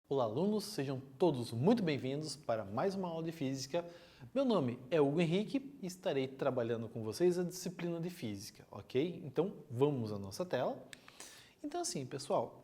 Olá, alunos, sejam todos muito bem-vindos para mais uma aula de Física. Meu nome é Hugo Henrique e estarei trabalhando com vocês a disciplina de Física, ok? Então, vamos à nossa tela. Então, assim, pessoal,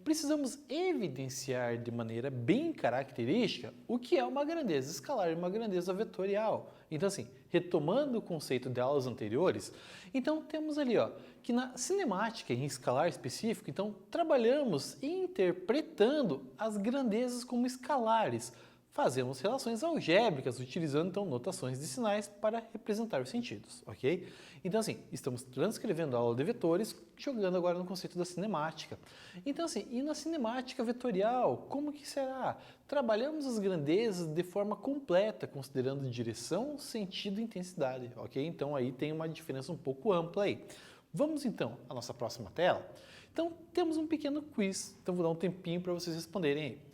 precisamos evidenciar de maneira bem característica o que é uma grandeza escalar e uma grandeza vetorial. Então, assim, retomando o conceito de aulas anteriores, então temos ali, ó, que na cinemática em escalar específico, então trabalhamos interpretando as grandezas como escalares. Fazemos relações algébricas utilizando então notações de sinais para representar os sentidos, ok? Então assim, estamos transcrevendo a aula de vetores, jogando agora no conceito da cinemática. Então assim, e na cinemática vetorial, como que será? Trabalhamos as grandezas de forma completa, considerando direção, sentido e intensidade, ok? Então aí tem uma diferença um pouco ampla aí. Vamos então à nossa próxima tela? Então temos um pequeno quiz, então vou dar um tempinho para vocês responderem aí.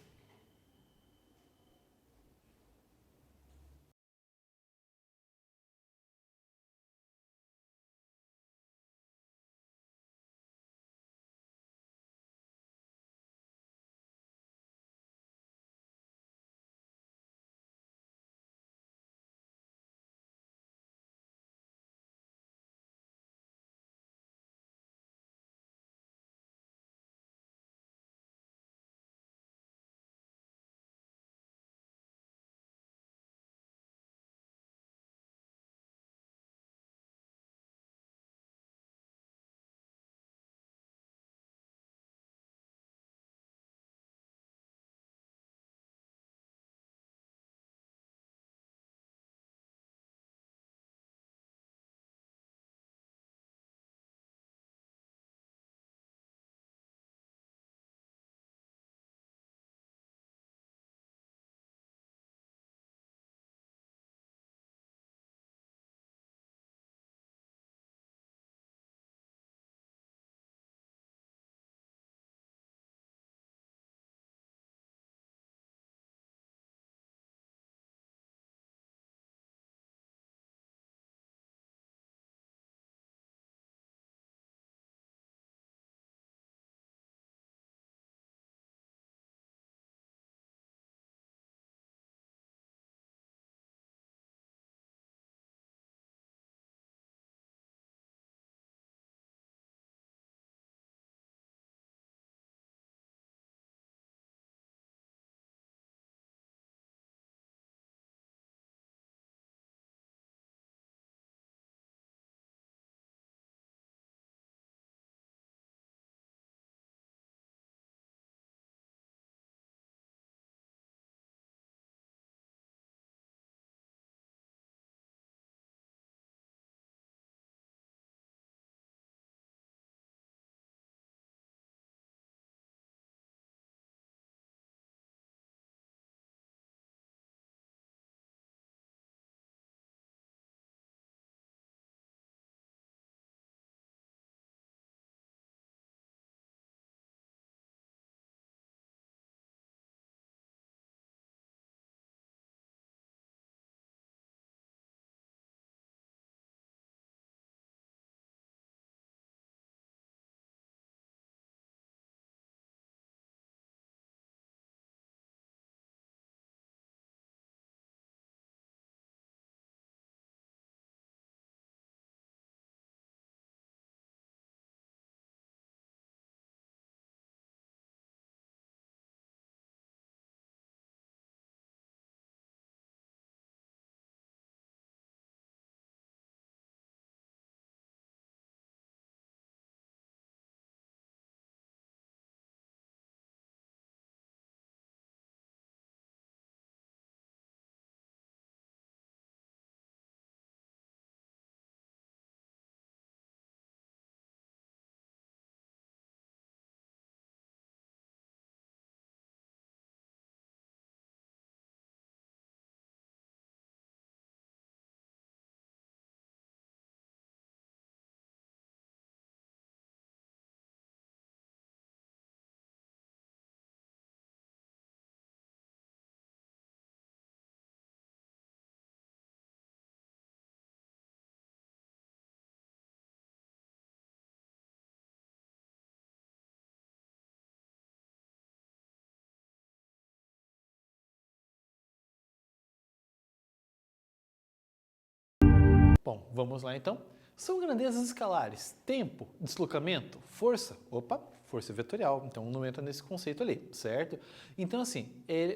Bom, vamos lá então. São grandezas escalares. Tempo, deslocamento, força. Opa, força vetorial. Então não entra nesse conceito ali, certo? Então assim,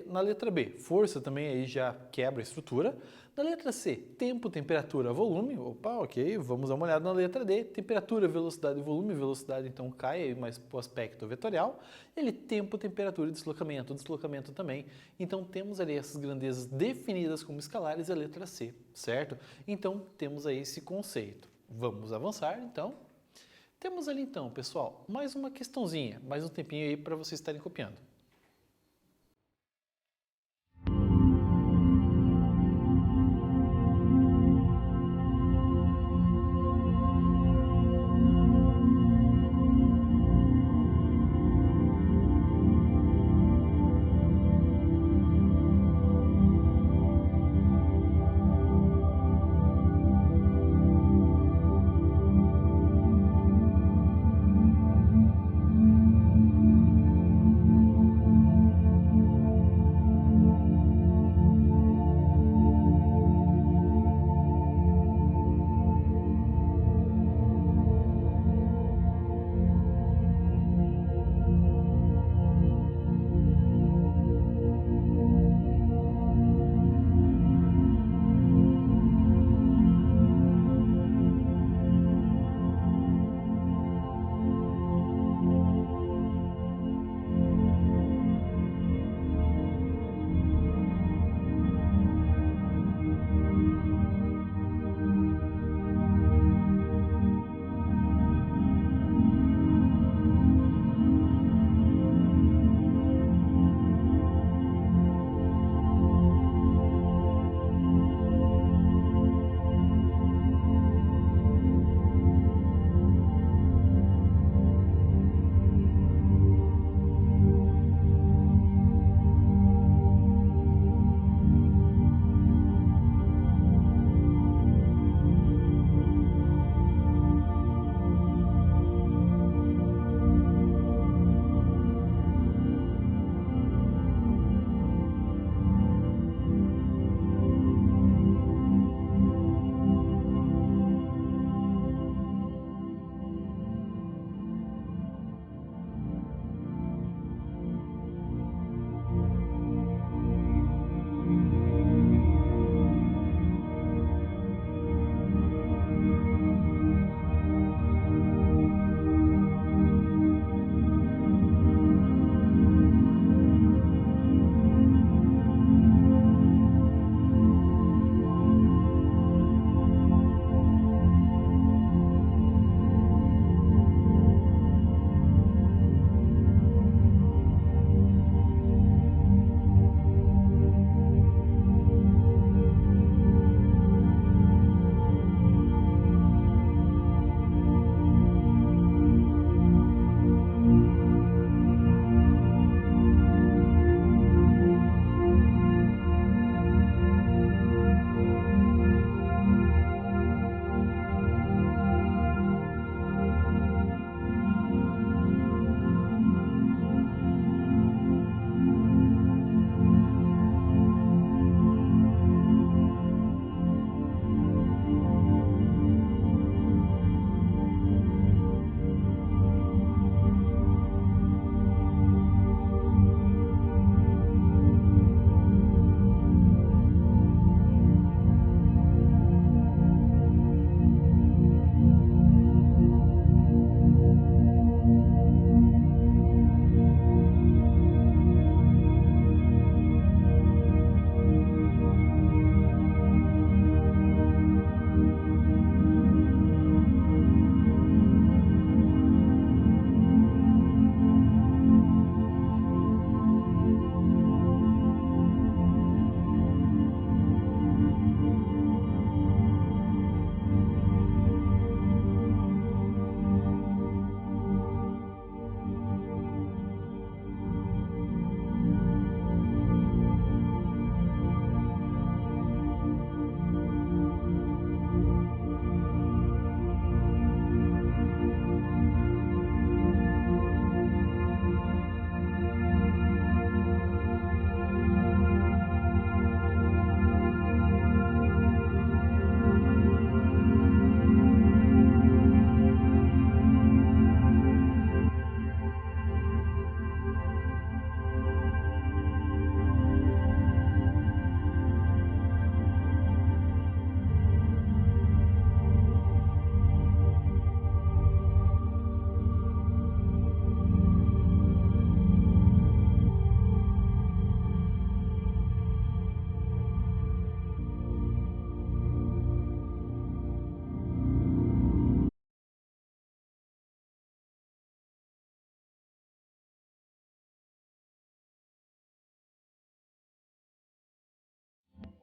na letra B, força também aí já quebra a estrutura. Na letra C, tempo, temperatura, volume. Opa, ok. Vamos dar uma olhada na letra D. Temperatura, velocidade, volume. Velocidade então cai aí mais para o aspecto vetorial. Ele tempo, temperatura e deslocamento. Deslocamento também. Então temos ali essas grandezas definidas como escalares, a letra C, certo? Então temos aí esse conceito. Vamos avançar, então. Temos ali, então, pessoal, mais uma questãozinha, mais um tempinho aí para vocês estarem copiando.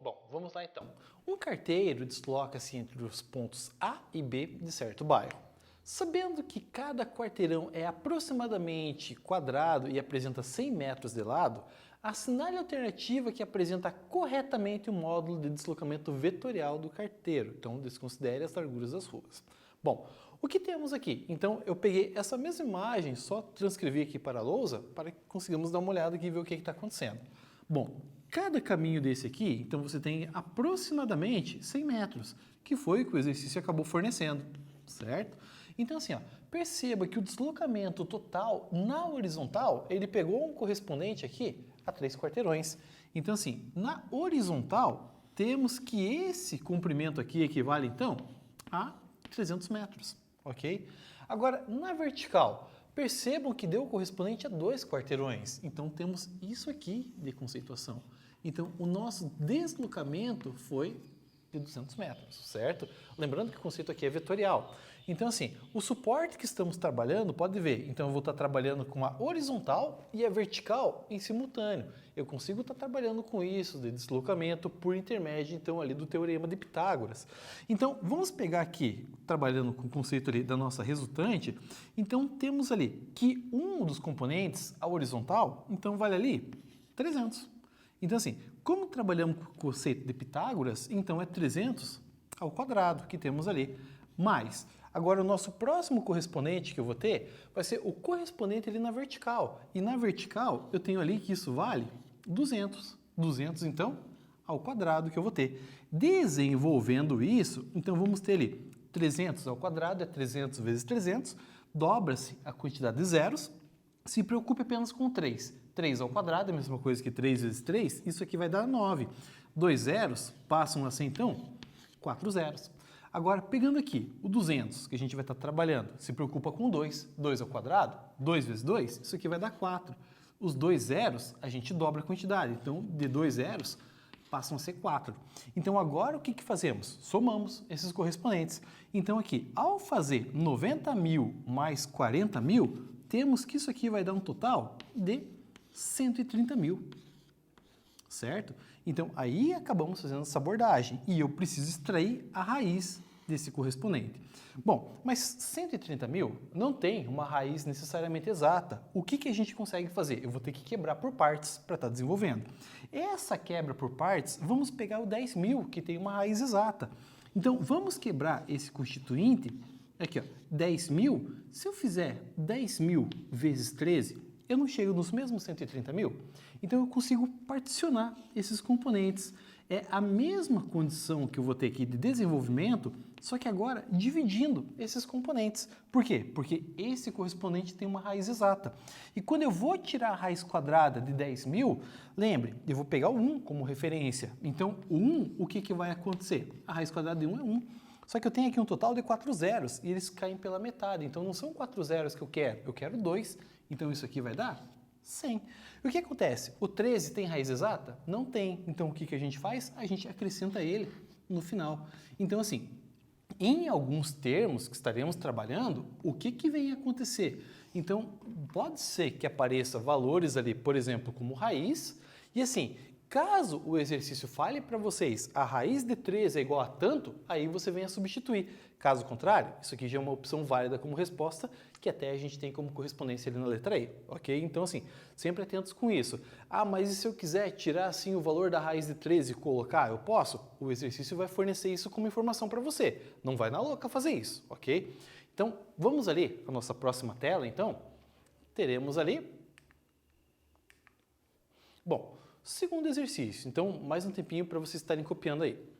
Bom, vamos lá então. Um carteiro desloca-se entre os pontos A e B de certo bairro. Sabendo que cada quarteirão é aproximadamente quadrado e apresenta 100 metros de lado, assinale a alternativa que apresenta corretamente o módulo de deslocamento vetorial do carteiro. Então, desconsidere as larguras das ruas. Bom, o que temos aqui? Então, eu peguei essa mesma imagem, só transcrevi aqui para a lousa, para que consigamos dar uma olhada aqui e ver o que está acontecendo. Bom, cada caminho desse aqui, então você tem aproximadamente 100 metros, que foi o que o exercício acabou fornecendo, certo? Então assim, ó, perceba que o deslocamento total na horizontal, ele pegou um correspondente aqui a 3 quarteirões. Então assim, na horizontal, temos que esse comprimento aqui equivale então a 300 metros, ok? Agora, na vertical, percebam que deu correspondente a 2 quarteirões. Então, temos isso aqui de conceituação. Então, o nosso deslocamento foi de 200 metros, certo? Lembrando que o conceito aqui é vetorial. Então, assim, o suporte que estamos trabalhando, pode ver, então eu vou estar trabalhando com a horizontal e a vertical em simultâneo. Eu consigo estar trabalhando com isso, de deslocamento por intermédio, então, ali do teorema de Pitágoras. Então, vamos pegar aqui, trabalhando com o conceito ali da nossa resultante, então temos ali que um dos componentes, a horizontal, então vale ali 300. Então, assim, como trabalhamos com o conceito de Pitágoras, então é 300 ao quadrado que temos ali, mais. Agora, o nosso próximo correspondente que eu vou ter vai ser o correspondente ali na vertical. E na vertical, eu tenho ali que isso vale 200. 200, então, ao quadrado que eu vou ter. Desenvolvendo isso, então vamos ter ali 300 ao quadrado, é 300 vezes 300, dobra-se a quantidade de zeros. Se preocupe apenas com 3. 3 ao quadrado é a mesma coisa que 3 vezes 3, isso aqui vai dar 9. 2 zeros passam a ser, então, 4 zeros. Agora, pegando aqui o 200, que a gente vai estar trabalhando, se preocupa com 2. 2 ao quadrado, 2 vezes 2, isso aqui vai dar 4. Os 2 zeros, a gente dobra a quantidade. Então, de 2 zeros, passam a ser 4. Então, agora o que fazemos? Somamos esses correspondentes. Então, aqui, ao fazer 90.000 mais 40.000, temos que isso aqui vai dar um total de 130.000, certo? Então, aí acabamos fazendo essa abordagem e eu preciso extrair a raiz desse correspondente. Bom, mas 130.000 não tem uma raiz necessariamente exata. O que a gente consegue fazer? Eu vou ter que quebrar por partes para estar desenvolvendo. Essa quebra por partes, vamos pegar o 10.000, que tem uma raiz exata. Então, vamos quebrar esse constituinte. Aqui, ó, 10.000, se eu fizer 10.000 vezes 13, eu não chego nos mesmos 130.000? Então eu consigo particionar esses componentes. É a mesma condição que eu vou ter aqui de desenvolvimento, só que agora dividindo esses componentes. Por quê? Porque esse correspondente tem uma raiz exata. E quando eu vou tirar a raiz quadrada de 10.000, lembre, eu vou pegar o 1 como referência. Então, o 1, o que vai acontecer? A raiz quadrada de 1 é 1. Só que eu tenho aqui um total de 4 zeros e eles caem pela metade. Então, não são 4 zeros que eu quero 2. Então, isso aqui vai dar 100. E o que acontece? O 13 tem raiz exata? Não tem. Então, o que a gente faz? A gente acrescenta ele no final. Então, assim, em alguns termos que estaremos trabalhando, o que vem a acontecer? Então, pode ser que apareça valores ali, por exemplo, como raiz, e assim, caso o exercício fale para vocês a raiz de 13 é igual a tanto, aí você vem a substituir. Caso contrário, isso aqui já é uma opção válida como resposta, que até a gente tem como correspondência ali na letra E, ok? Então, assim, sempre atentos com isso. Ah, mas e se eu quiser tirar, assim, o valor da raiz de 13 e colocar? Eu posso? O exercício vai fornecer isso como informação para você. Não vai na louca fazer isso, ok? Então, vamos ali, a nossa próxima tela, então, teremos ali. Bom, segundo exercício. Então, mais um tempinho para vocês estarem copiando aí.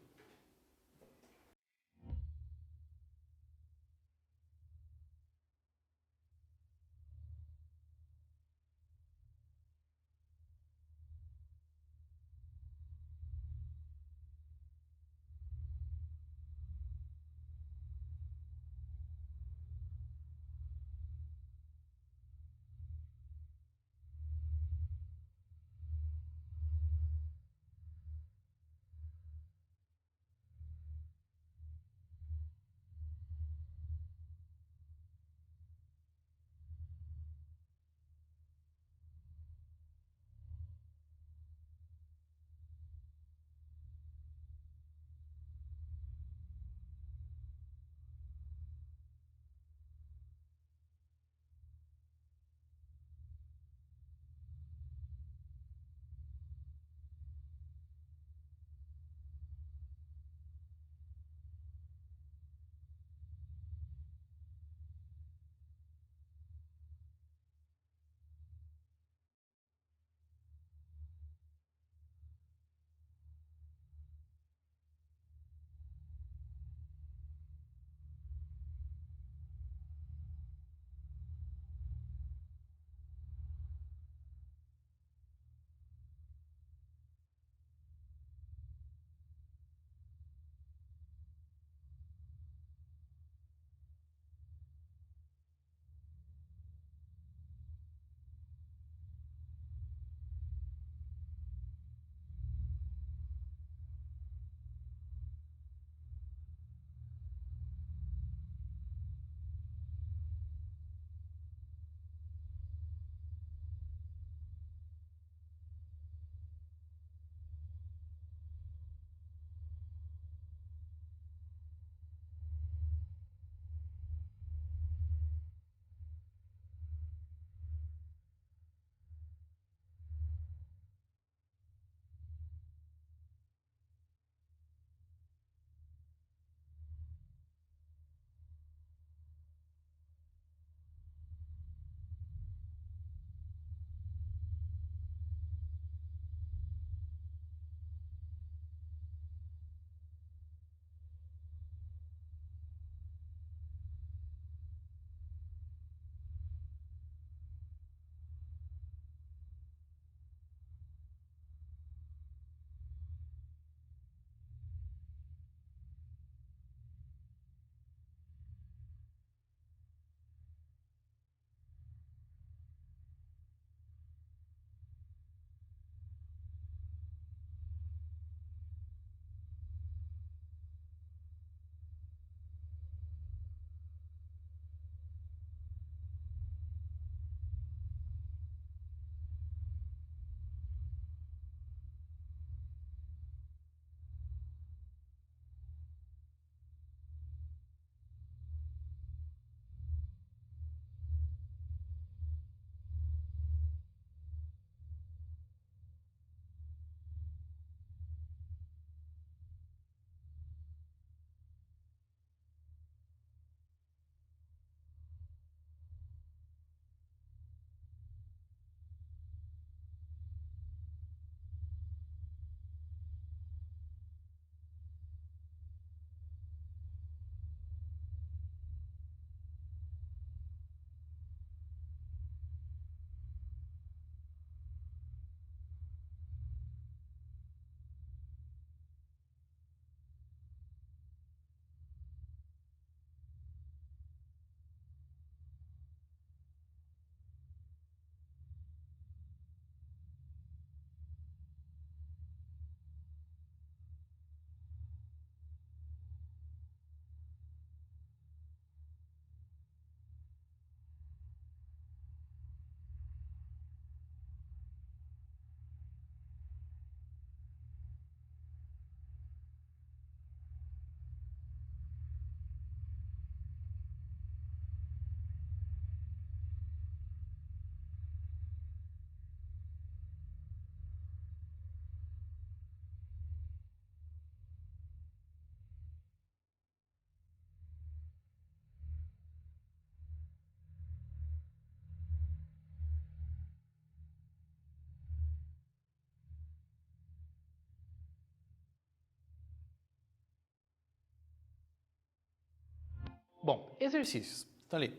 Bom, exercícios. Então ali,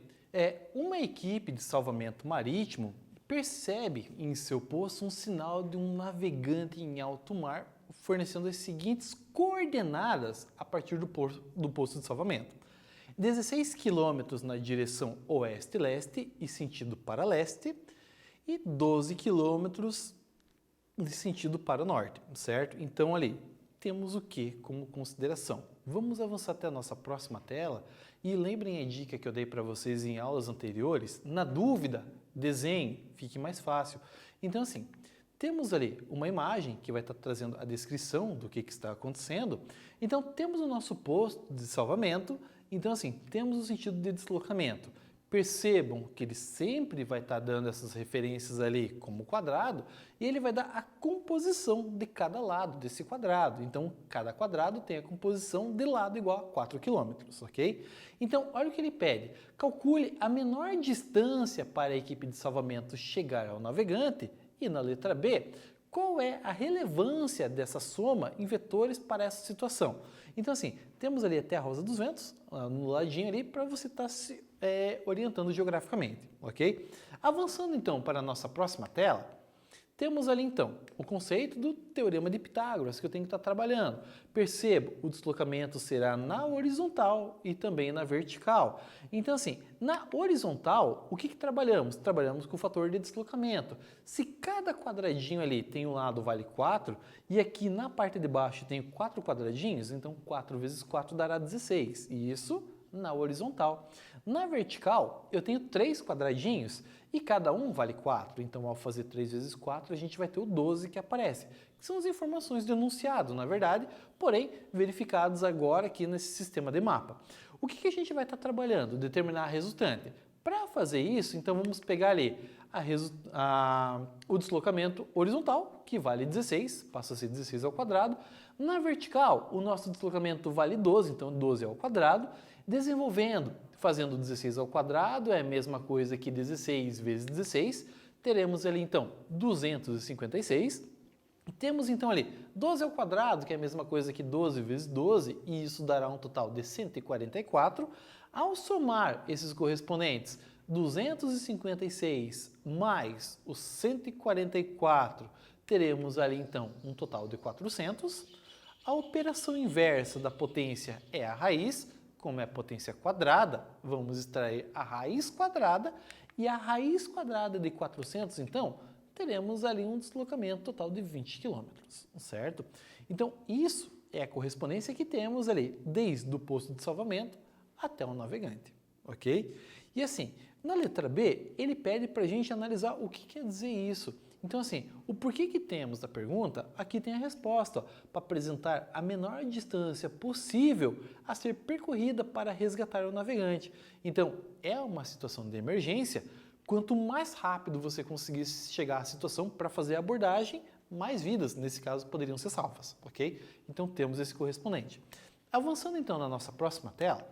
uma equipe de salvamento marítimo percebe em seu posto um sinal de um navegante em alto mar, fornecendo as seguintes coordenadas a partir do posto de salvamento. 16 quilômetros na direção oeste-leste e sentido para leste e 12 quilômetros de sentido para o norte, certo? Então ali temos o que como consideração? Vamos avançar até a nossa próxima tela e lembrem a dica que eu dei para vocês em aulas anteriores. Na dúvida, desenhe, fique mais fácil. Então assim, temos ali uma imagem que vai estar trazendo a descrição do que está acontecendo. Então temos o nosso posto de salvamento. Então assim, temos o sentido de deslocamento. Percebam que ele sempre vai estar dando essas referências ali como quadrado e ele vai dar a composição de cada lado desse quadrado. Então, cada quadrado tem a composição de lado igual a 4 km, ok? Então, olha o que ele pede. Calcule a menor distância para a equipe de salvamento chegar ao navegante e na letra B, qual é a relevância dessa soma em vetores para essa situação. Então assim, temos ali até a Rosa dos Ventos, no ladinho ali, para você estar se orientando geograficamente, ok? Avançando então para a nossa próxima tela, temos ali então o conceito do Teorema de Pitágoras que eu tenho que estar trabalhando. Percebo, o deslocamento será na horizontal e também na vertical. Então assim, na horizontal, o que trabalhamos? Trabalhamos com o fator de deslocamento. Se cada quadradinho ali tem um lado vale 4 e aqui na parte de baixo tem 4 quadradinhos, então 4 vezes 4 dará 16. E isso na horizontal. Na vertical, eu tenho 3 quadradinhos e cada um vale 4. Então, ao fazer 3 vezes 4, a gente vai ter o 12 que aparece. Que são as informações do enunciado, na verdade, porém, verificados agora aqui nesse sistema de mapa. O que a gente vai estar trabalhando? Determinar a resultante. Para fazer isso, então, vamos pegar ali o deslocamento horizontal, que vale 16, passa a ser 16 ao quadrado. Na vertical, o nosso deslocamento vale 12, então 12 ao quadrado. Desenvolvendo, fazendo 16 ao quadrado, é a mesma coisa que 16 vezes 16. Teremos ali, então, 256. Temos, então, ali 12 ao quadrado, que é a mesma coisa que 12 vezes 12, e isso dará um total de 144. Ao somar esses correspondentes, 256 mais os 144, teremos ali, então, um total de 400. A operação inversa da potência é a raiz. Como é potência quadrada, vamos extrair a raiz quadrada e a raiz quadrada de 400, então, teremos ali um deslocamento total de 20 km, certo? Então, isso é a correspondência que temos ali, desde o posto de salvamento até o navegante, ok? E assim, na letra B, ele pede para a gente analisar o que quer dizer isso. Então assim, o porquê que temos da pergunta, aqui tem a resposta, para apresentar a menor distância possível a ser percorrida para resgatar o navegante. Então, é uma situação de emergência, quanto mais rápido você conseguir chegar à situação para fazer a abordagem, mais vidas, nesse caso, poderiam ser salvas, ok? Então, temos esse correspondente. Avançando então na nossa próxima tela,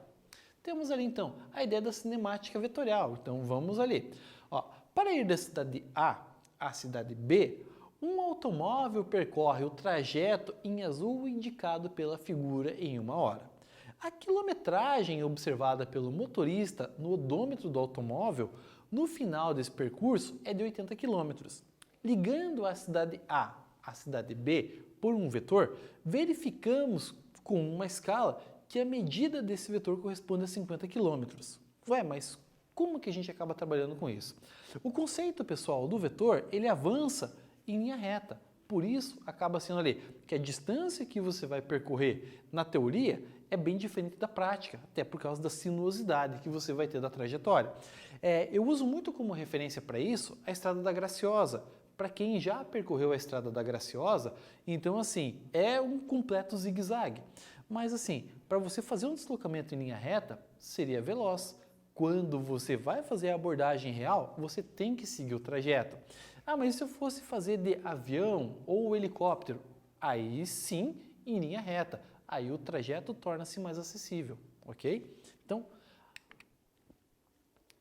temos ali então a ideia da cinemática vetorial. Então, vamos ali. Ó, para ir da cidade A à cidade B, um automóvel percorre o trajeto em azul indicado pela figura em 1 hora. A quilometragem observada pelo motorista no odômetro do automóvel no final desse percurso é de 80 km. Ligando a cidade A à cidade B por um vetor, verificamos com uma escala que a medida desse vetor corresponde a 50 km. Ué, mas como que a gente acaba trabalhando com isso? O conceito, pessoal, do vetor, ele avança em linha reta. Por isso, acaba sendo ali que a distância que você vai percorrer na teoria é bem diferente da prática, até por causa da sinuosidade que você vai ter da trajetória. Eu uso muito como referência para isso a Estrada da Graciosa. Para quem já percorreu a Estrada da Graciosa, então assim, é um completo zigue-zague. Mas assim, para você fazer um deslocamento em linha reta, seria veloz. Quando você vai fazer a abordagem real, você tem que seguir o trajeto. Ah, mas e se eu fosse fazer de avião ou helicóptero? Aí sim, em linha reta. Aí o trajeto torna-se mais acessível, ok? Então,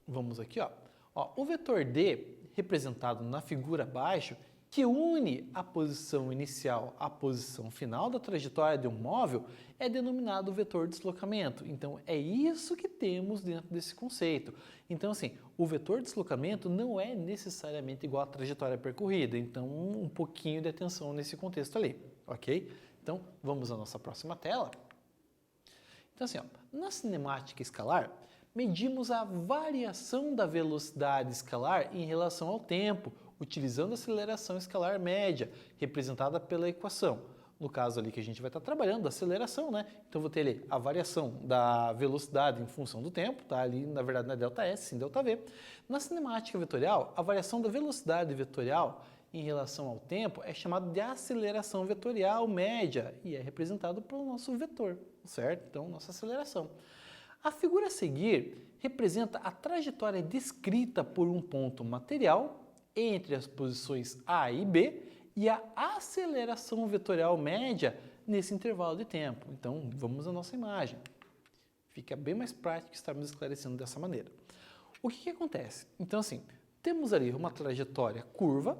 vamos aqui, ó. O vetor D, representado na figura abaixo, que une a posição inicial à posição final da trajetória de um móvel é denominado vetor de deslocamento. Então, é isso que temos dentro desse conceito. Então, assim, o vetor de deslocamento não é necessariamente igual à trajetória percorrida. Então, um pouquinho de atenção nesse contexto ali, ok? Então, vamos à nossa próxima tela. Então, assim, ó, na cinemática escalar, medimos a variação da velocidade escalar em relação ao tempo, utilizando a aceleração escalar média, representada pela equação. No caso ali que a gente vai estar trabalhando, a aceleração, né? Então, vou ter ali a variação da velocidade em função do tempo, tá? Ali, na verdade, não é ΔS, sim ΔV. Na cinemática vetorial, a variação da velocidade vetorial em relação ao tempo é chamada de aceleração vetorial média e é representado pelo nosso vetor, certo? Então, nossa aceleração. A figura a seguir representa a trajetória descrita por um ponto material entre as posições A e B e a aceleração vetorial média nesse intervalo de tempo. Então, vamos à nossa imagem. Fica bem mais prático estarmos esclarecendo dessa maneira. O que acontece? Então, assim, temos ali uma trajetória curva,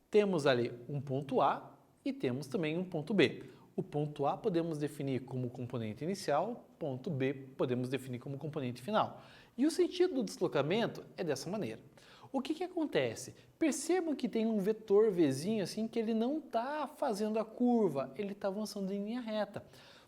temos ali um ponto A e temos também um ponto B. O ponto A podemos definir como componente inicial, ponto B podemos definir como componente final. E o sentido do deslocamento é dessa maneira. O que acontece? Percebam que tem um vetor Vzinho assim que ele não está fazendo a curva, ele está avançando em linha reta.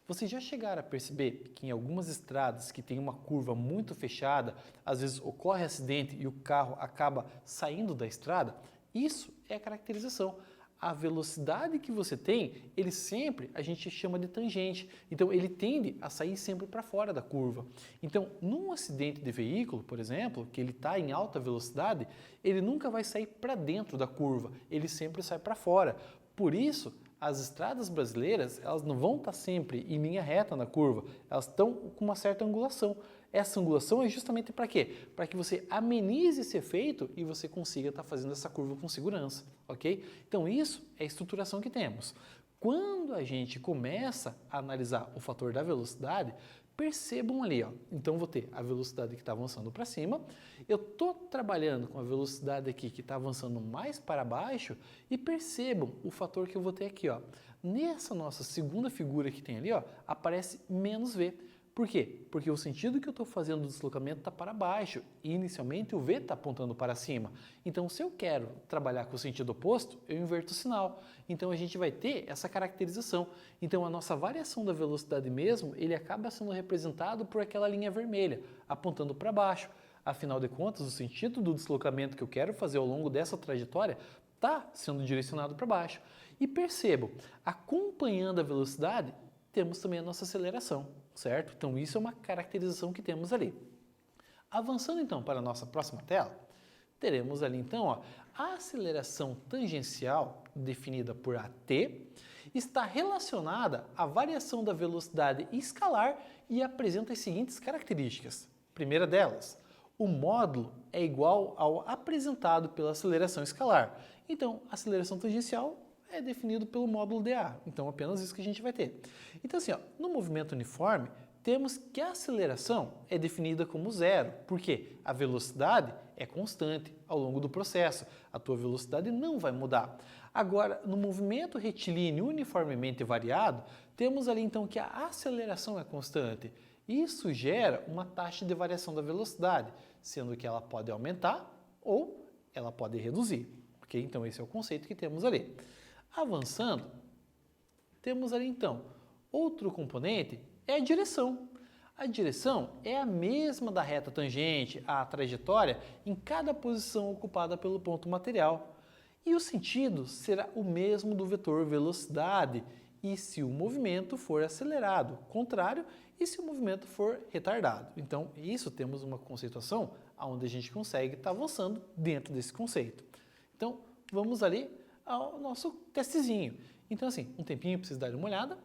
Vocês já chegaram a perceber que em algumas estradas que tem uma curva muito fechada, às vezes ocorre acidente e o carro acaba saindo da estrada? Isso é a caracterização. A velocidade que você tem, ele sempre, a gente chama de tangente. Então, ele tende a sair sempre para fora da curva. Então, num acidente de veículo, por exemplo, que ele está em alta velocidade, ele nunca vai sair para dentro da curva, ele sempre sai para fora. Por isso, as estradas brasileiras, elas não vão estar sempre em linha reta na curva, elas estão com uma certa angulação. Essa angulação é justamente para quê? Para que você amenize esse efeito e você consiga estar fazendo essa curva com segurança, ok? Então isso é a estruturação que temos. Quando a gente começa a analisar o fator da velocidade, percebam ali, ó. Então vou ter a velocidade que está avançando para cima, eu estou trabalhando com a velocidade aqui que está avançando mais para baixo e percebam o fator que eu vou ter aqui, ó. Nessa nossa segunda figura que tem ali, ó, aparece menos V. Por quê? Porque o sentido que eu estou fazendo do deslocamento está para baixo e inicialmente o V está apontando para cima. Então, se eu quero trabalhar com o sentido oposto, eu inverto o sinal. Então, a gente vai ter essa caracterização. Então, a nossa variação da velocidade mesmo, ele acaba sendo representado por aquela linha vermelha, apontando para baixo. Afinal de contas, o sentido do deslocamento que eu quero fazer ao longo dessa trajetória está sendo direcionado para baixo. E percebam, acompanhando a velocidade, temos também a nossa aceleração, certo? Então, isso é uma caracterização que temos ali. Avançando, então, para a nossa próxima tela, teremos ali, então, ó, a aceleração tangencial, definida por AT, está relacionada à variação da velocidade escalar e apresenta as seguintes características. Primeira delas, o módulo é igual ao apresentado pela aceleração escalar. Então, a aceleração tangencial é definido pelo módulo dA. Então, apenas isso que a gente vai ter. Então, assim, ó, no movimento uniforme, temos que a aceleração é definida como zero, porque a velocidade é constante ao longo do processo. A tua velocidade não vai mudar. Agora, no movimento retilíneo uniformemente variado, temos ali então que a aceleração é constante. Isso gera uma taxa de variação da velocidade, sendo que ela pode aumentar ou ela pode reduzir. Ok? Então, esse é o conceito que temos ali. Avançando, temos ali então, outro componente é a direção. A direção é a mesma da reta tangente à trajetória em cada posição ocupada pelo ponto material. E o sentido será o mesmo do vetor velocidade, e se o movimento for acelerado, contrário, e se o movimento for retardado. Então, isso temos uma conceituação onde a gente consegue estar avançando dentro desse conceito. Então, vamos ali ao nosso testezinho. Então, assim, um tempinho para vocês darem uma olhada.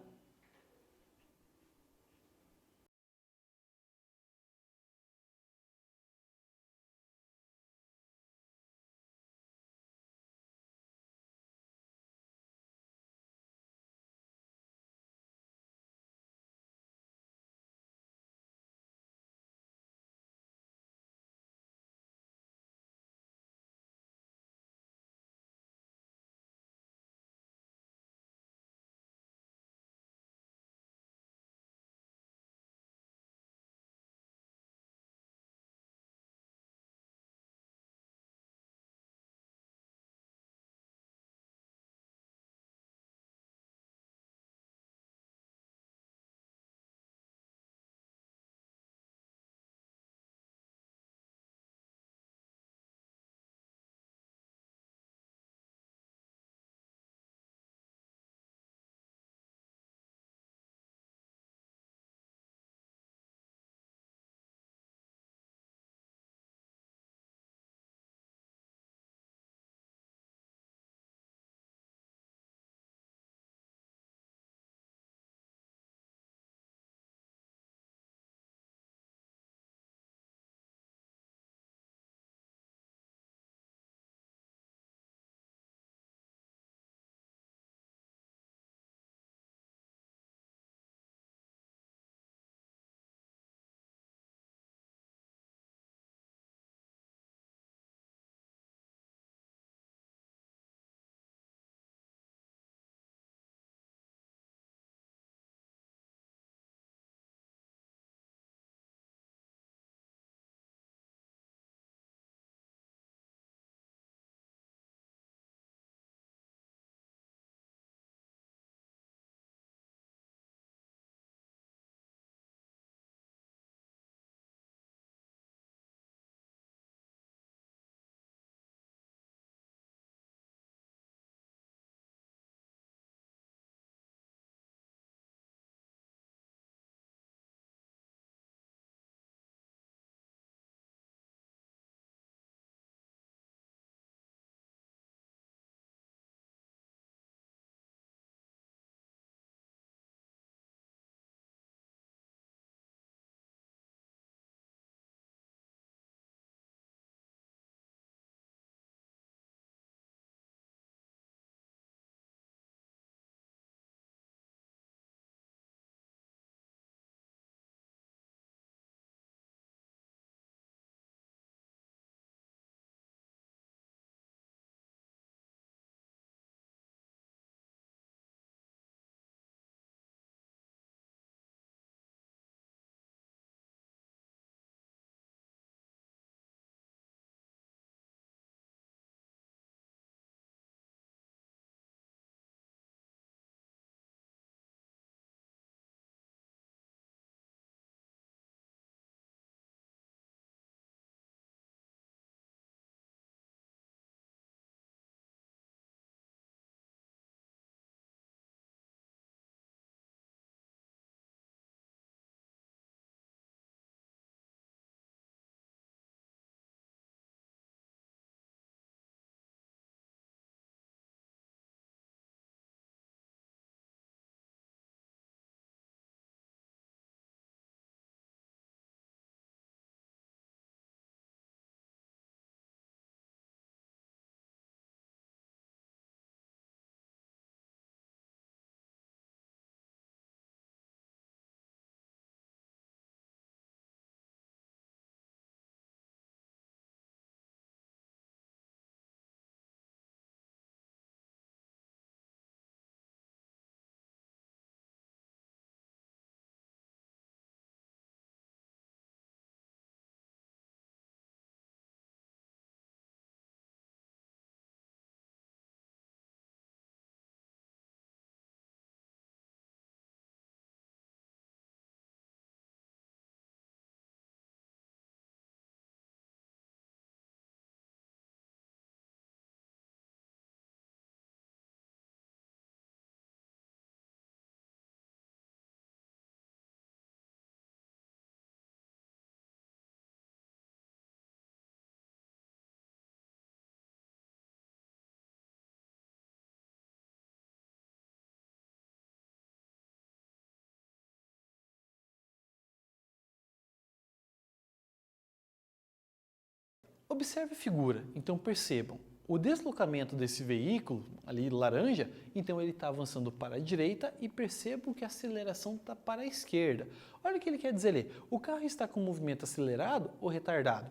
Observe a figura, então percebam, o deslocamento desse veículo, ali laranja, então ele está avançando para a direita e percebam que a aceleração está para a esquerda. Olha o que ele quer dizer ali, o carro está com movimento acelerado ou retardado?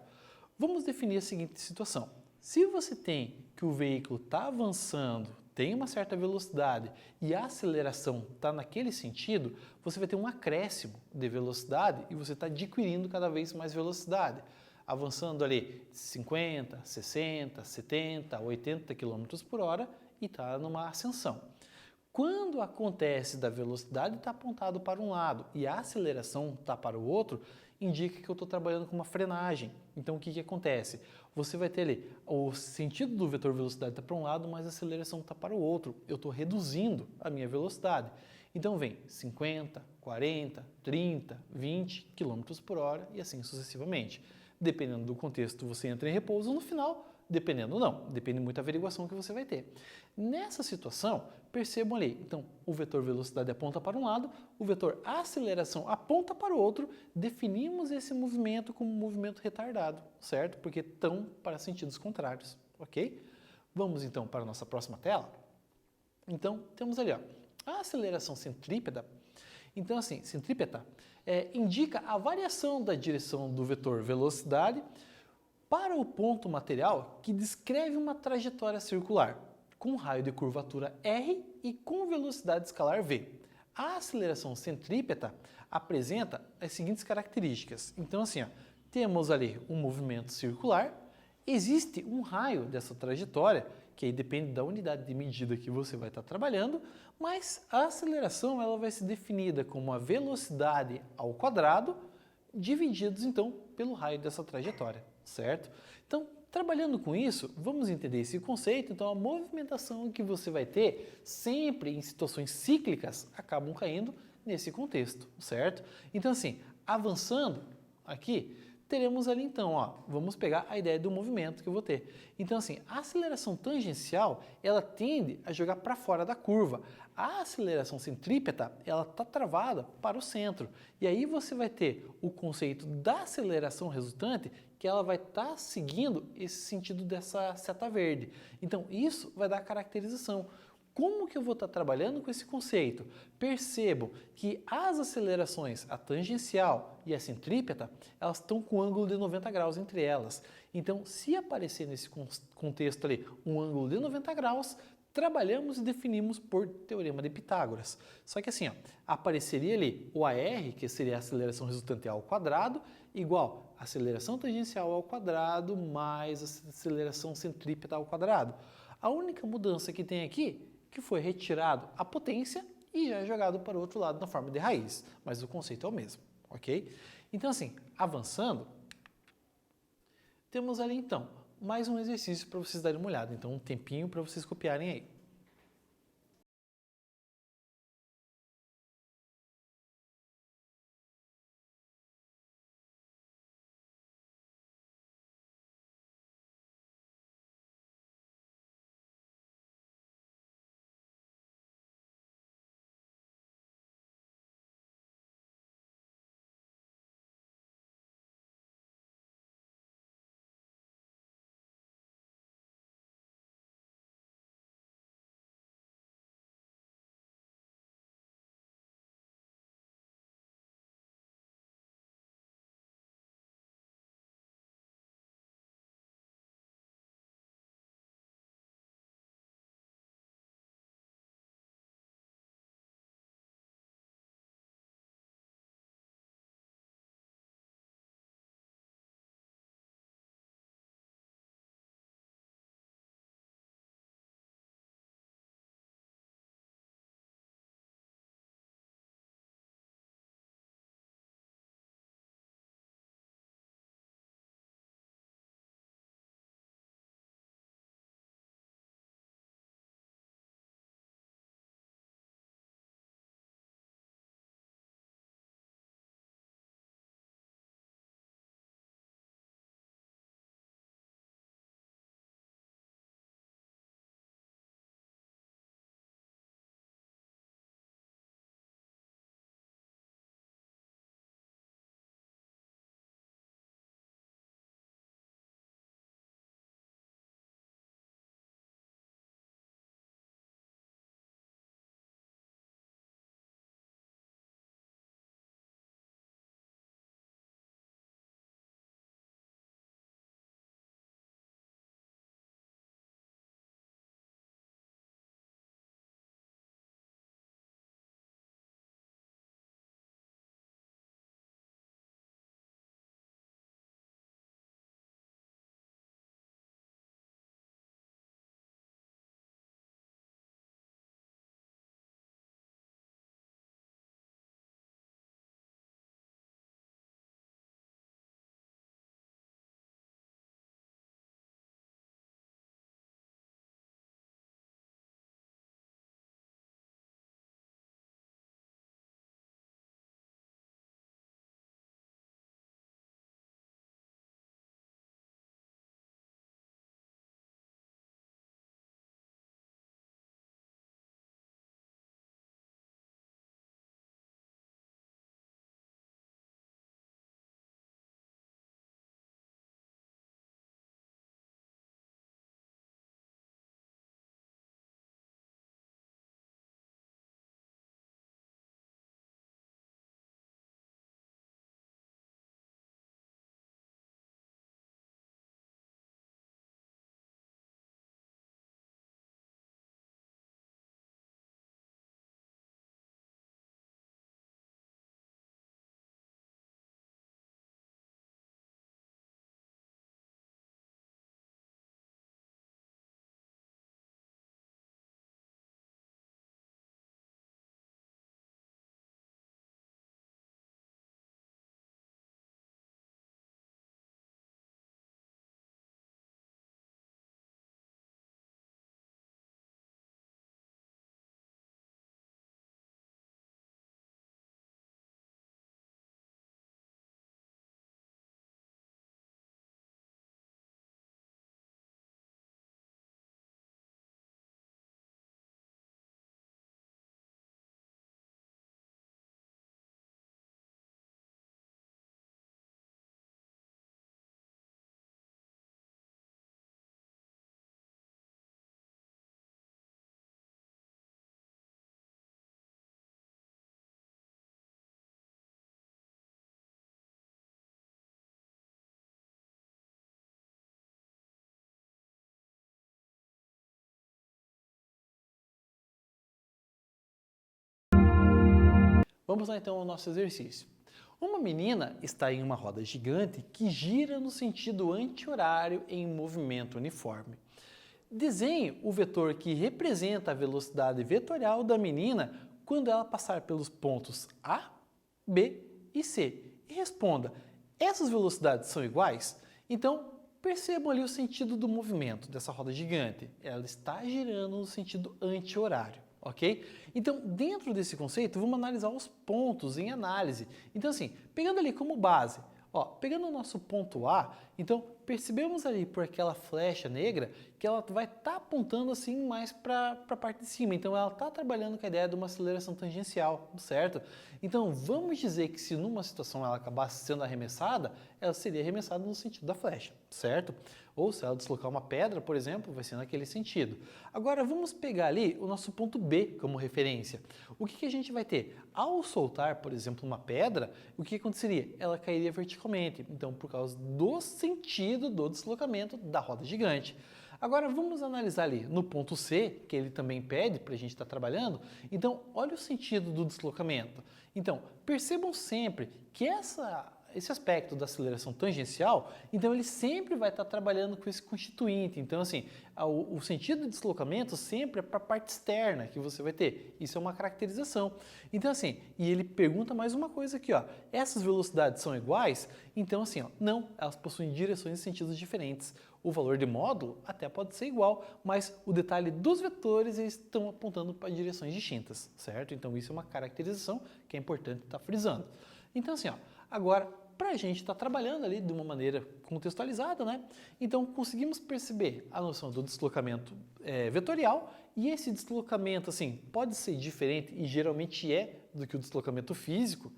Vamos definir a seguinte situação, se você tem que o veículo está avançando, tem uma certa velocidade e a aceleração está naquele sentido, você vai ter um acréscimo de velocidade e você está adquirindo cada vez mais velocidade. Avançando ali 50, 60, 70, 80 km por hora e está numa ascensão. Quando acontece da velocidade está apontado para um lado e a aceleração está para o outro, indica que eu estou trabalhando com uma frenagem. Então o que acontece? Você vai ter ali o sentido do vetor velocidade está para um lado, mas a aceleração está para o outro. Eu estou reduzindo a minha velocidade. Então vem 50, 40, 30, 20 km por hora e assim sucessivamente. Dependendo do contexto, você entra em repouso no final, dependendo não, depende muito da averiguação que você vai ter. Nessa situação, percebam ali, então o vetor velocidade aponta para um lado, o vetor aceleração aponta para o outro, definimos esse movimento como um movimento retardado, certo? Porque estão para sentidos contrários, ok? Vamos então para a nossa próxima tela. Então, temos ali ó, a aceleração centrípeta. Então assim, centrípeta indica a variação da direção do vetor velocidade para o ponto material que descreve uma trajetória circular, com raio de curvatura r e com velocidade escalar v. A aceleração centrípeta apresenta as seguintes características. Então assim, ó, temos ali um movimento circular, existe um raio dessa trajetória, que aí depende da unidade de medida que você vai estar trabalhando, mas a aceleração ela vai ser definida como a velocidade ao quadrado, divididos então pelo raio dessa trajetória, certo? Então, trabalhando com isso, vamos entender esse conceito. Então, a movimentação que você vai ter sempre em situações cíclicas acabam caindo nesse contexto, certo? Então, assim, avançando aqui, teremos ali então, ó, vamos pegar a ideia do movimento que eu vou ter. Então assim, a aceleração tangencial, ela tende a jogar para fora da curva. A aceleração centrípeta, ela está travada para o centro. E aí você vai ter o conceito da aceleração resultante, que ela vai estar seguindo esse sentido dessa seta verde. Então isso vai dar a caracterização. Como que eu vou estar trabalhando com esse conceito? Percebam que as acelerações, a tangencial e a centrípeta, elas estão com um ângulo de 90 graus entre elas. Então, se aparecer nesse contexto ali um ângulo de 90 graus, trabalhamos e definimos por teorema de Pitágoras. Só que assim, ó, apareceria ali o AR, que seria a aceleração resultante ao quadrado, igual a aceleração tangencial ao quadrado mais a aceleração centrípeta ao quadrado. A única mudança que tem aqui que foi retirado a potência e já é jogado para o outro lado na forma de raiz, mas o conceito é o mesmo, ok? Então assim, avançando, temos ali então mais um exercício para vocês darem uma olhada, então um tempinho para vocês copiarem aí. Vamos lá então ao nosso exercício. Uma menina está em uma roda gigante que gira no sentido anti-horário em movimento uniforme. Desenhe o vetor que representa a velocidade vetorial da menina quando ela passar pelos pontos A, B e C. E responda, essas velocidades são iguais? Então, percebam ali o sentido do movimento dessa roda gigante. Ela está girando no sentido anti-horário, ok? Então, dentro desse conceito, vamos analisar os pontos em análise. Então, assim, pegando ali como base, pegando o nosso ponto A, então percebemos ali por aquela flecha negra que ela vai estar apontando assim mais para a parte de cima. Então ela está trabalhando com a ideia de uma aceleração tangencial, certo? Então vamos dizer que se numa situação ela acabasse sendo arremessada, ela seria arremessada no sentido da flecha, certo? Ou se ela deslocar uma pedra, por exemplo, vai ser naquele sentido. Agora vamos pegar ali o nosso ponto B como referência. O que a gente vai ter? Ao soltar, por exemplo, uma pedra, o que aconteceria? Ela cairia verticalmente, então por causa do sentido do deslocamento da roda gigante. Agora vamos analisar ali no ponto C, que ele também pede para a gente estar trabalhando. Então olha o sentido do deslocamento. Então percebam sempre que esse aspecto da aceleração tangencial, então ele sempre vai estar trabalhando com esse constituinte. Então assim, o sentido de deslocamento sempre é para a parte externa que você vai ter. Isso é uma caracterização. Então assim, e ele pergunta mais uma coisa aqui, essas velocidades são iguais? Então assim, não, elas possuem direções e sentidos diferentes. O valor de módulo até pode ser igual, mas o detalhe dos vetores eles estão apontando para direções distintas, certo? Então isso é uma caracterização que é importante estar frisando. Então assim, agora para a gente estar trabalhando ali de uma maneira contextualizada, né? Então conseguimos perceber a noção do deslocamento vetorial e esse deslocamento assim pode ser diferente e geralmente é do que o deslocamento físico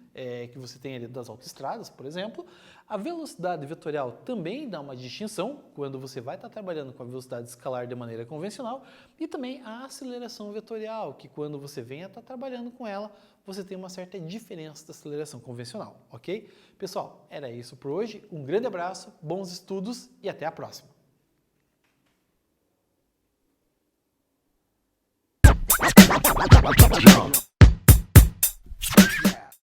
que você tem ali das autoestradas, por exemplo. A velocidade vetorial também dá uma distinção quando você vai estar trabalhando com a velocidade escalar de maneira convencional e também a aceleração vetorial, que quando você vem a estar trabalhando com ela, você tem uma certa diferença da aceleração convencional, ok? Pessoal, era isso por hoje. Um grande abraço, bons estudos e até a próxima!